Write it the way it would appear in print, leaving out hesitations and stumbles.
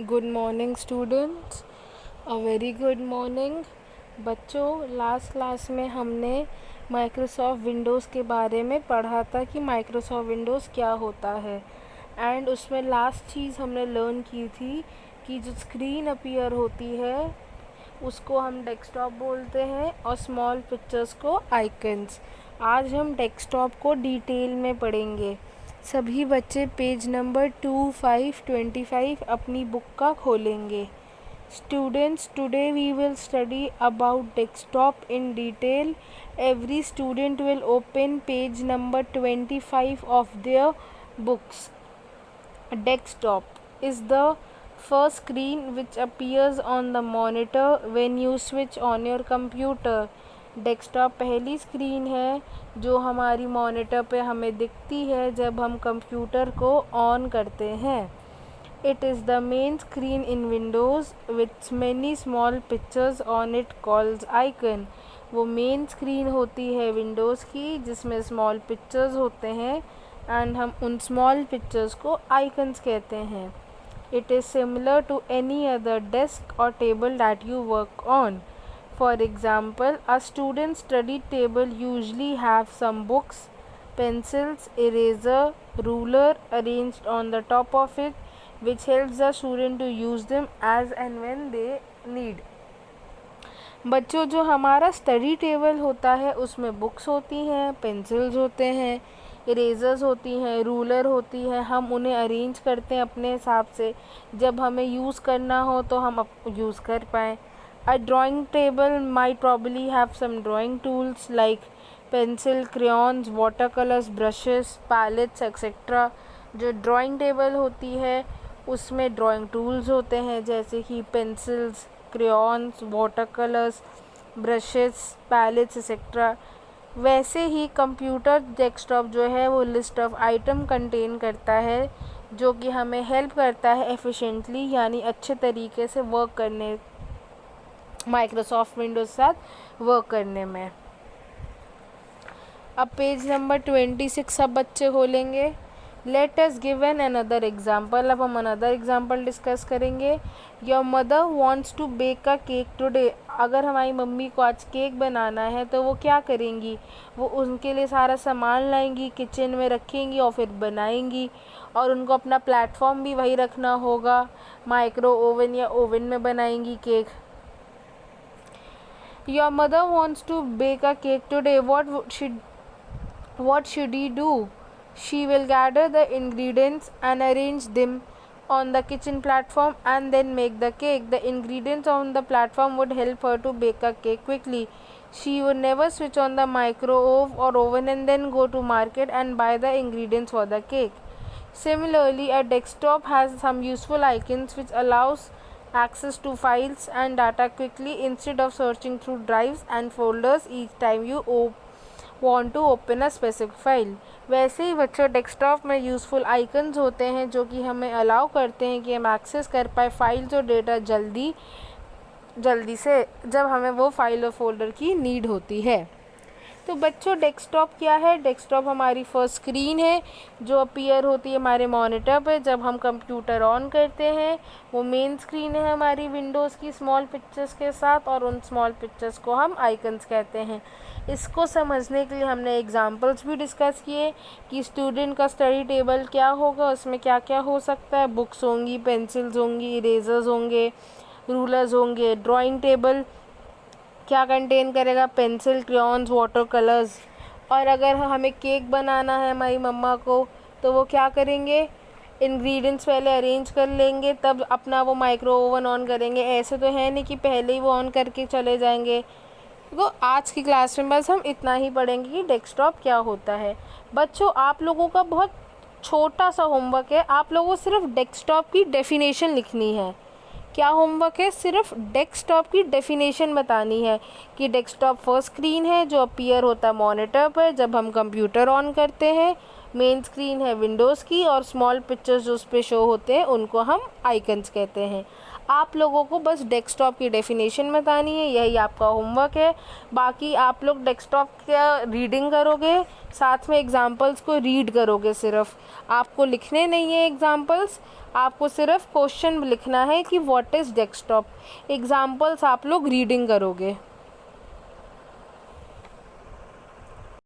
Good morning students, a very good morning. बच्चों, last class में हमने माइक्रोसॉफ्ट विंडोज़ के बारे में पढ़ा था कि माइक्रोसॉफ्ट विंडोज़ क्या होता है। एंड उसमें लास्ट चीज़ हमने लर्न की थी कि जो स्क्रीन अपीयर होती है उसको हम डेस्कटॉप बोलते हैं और स्मॉल पिक्चर्स को आइकन्स। आज हम डेस्कटॉप को डिटेल में पढ़ेंगे। सभी बच्चे पेज नंबर 2525 अपनी बुक का खोलेंगे। Students, today we will study about desktop in detail. Every student will open page number 25 of their books. Desktop is the first screen which appears on the monitor when you switch on your computer. Desktop पहली screen है जो हमारी monitor पे हमें दिखती है जब हम कंप्यूटर को ऑन करते हैं। It is the main screen in Windows with many small pictures on it called icon. वो मेन स्क्रीन होती है विंडोज़ की जिसमें स्मॉल पिक्चर्स होते हैं एंड हम उन स्मॉल पिक्चर्स को आइकन्स कहते हैं। It is similar to any other desk और table that you work on. For example, a student's study table usually have some books, pencils, eraser, ruler arranged on the top of it, which helps the student to use them as and when they need. बच्चों, जो हमारा study table होता है उसमें books होती हैं, pencils होते हैं, इरेजर्स होती हैं, रूलर होती है। हम उन्हें अरेंज करते हैं अपने हिसाब से, जब हमें यूज़ करना हो तो हम यूज़ कर पाएँ। A drawing table might probably have some drawing tools like pencil, crayons, watercolors, brushes, palettes, etc. जो ड्राइंग टेबल होती है उसमें ड्राइंग टूल्स होते हैं जैसे कि pencils, crayons, water colours, brushes, palettes etcetera. वैसे ही कंप्यूटर डेस्कटॉप जो है वो लिस्ट ऑफ आइटम कंटेन करता है जो कि हमें हेल्प करता है एफिशिएंटली यानी अच्छे तरीके से वर्क करने, माइक्रोसॉफ्ट विंडोज़ साथ वर्क करने में। अब पेज नंबर 26 सब बच्चे खोलेंगे। Let us give an another example. अब हम अनदर एग्जाम्पल डिस्कस करेंगे। Your mother wants to bake a cake today. अगर हमारी मम्मी को आज केक बनाना है तो वो क्या करेंगी? वो उनके लिए सारा सामान लाएंगी, किचन में रखेंगी और फिर बनाएंगी। और उनको अपना प्लेटफॉर्म भी वही रखना होगा, माइक्रो ओवन या ओवन में बनाएंगी cake. Your mother wants to bake a cake today. What should he do? She will gather the ingredients and arrange them on the kitchen platform and then make the cake. The ingredients on the platform would help her to bake a cake quickly. She would never switch on the microwave or oven and then go to market and buy the ingredients for the cake. Similarly, a desktop has some useful icons which allows access to files and data quickly instead of searching through drives and folders each time you want to open a specific file. वैसे ही बच्चों desktop में useful icons होते हैं जो कि हमें allow करते हैं कि हम एक्सेस कर पाए फाइल्स और डेटा जल्दी से जब हमें वो फाइल और फोल्डर की नीड होती है। तो बच्चों, डेस्कटॉप क्या है? डेस्कटॉप हमारी फर्स्ट स्क्रीन है जो अपीयर होती है हमारे मॉनिटर पे जब हम कंप्यूटर ऑन करते हैं। वो मेन स्क्रीन है हमारी विंडोज़ की स्मॉल पिक्चर्स के साथ और उन स्मॉल पिक्चर्स को हम आइकन्स कहते हैं। इसको समझने के लिए हमने एग्जांपल्स भी डिस्कस किए कि स्टूडेंट का स्टडी टेबल क्या होगा, उसमें क्या क्या हो सकता है। बुक्स होंगी, पेंसिल्स होंगी, इरेजर्स होंगे, रूलर्स होंगे। ड्राइंग टेबल क्या कंटेन करेगा? Pencil, crayons, water colours. और अगर हमें केक बनाना है हमारी मम्मा को तो वो क्या करेंगे? इंग्रेडिएंट्स पहले अरेंज कर लेंगे तब अपना वो माइक्रो ओवन ऑन करेंगे। ऐसे तो है नहीं कि पहले ही वो ऑन करके चले जाएंगे। तो आज की क्लास में बस हम इतना ही पढ़ेंगे कि डेस्कटॉप क्या होता है। बच्चों, आप लोगों का बहुत छोटा सा होमवर्क है। आप लोगों को सिर्फ डेस्कटॉप की डेफिनेशन लिखनी है। क्या होमवर्क है? सिर्फ डेस्कटॉप की डेफिनेशन बतानी है कि डेस्कटॉप फर्स्ट स्क्रीन है जो अपीयर होता है मॉनिटर पर जब हम कंप्यूटर ऑन करते हैं। मेन स्क्रीन है विंडोज़ की और स्मॉल पिक्चर्स जो उस पर शो होते हैं उनको हम आइकन्स कहते हैं। आप लोगों को बस डेस्कटॉप की डेफिनेशन बतानी है, यही आपका होमवर्क है। बाकी आप लोग डेस्कटॉप का रीडिंग करोगे, साथ में एग्जाम्पल्स को रीड करोगे। सिर्फ आपको लिखने नहीं है एग्जाम्पल्स, आपको सिर्फ क्वेश्चन लिखना है कि व्हाट इज़ डेस्कटॉप। एग्जाम्पल्स आप लोग रीडिंग करोगे।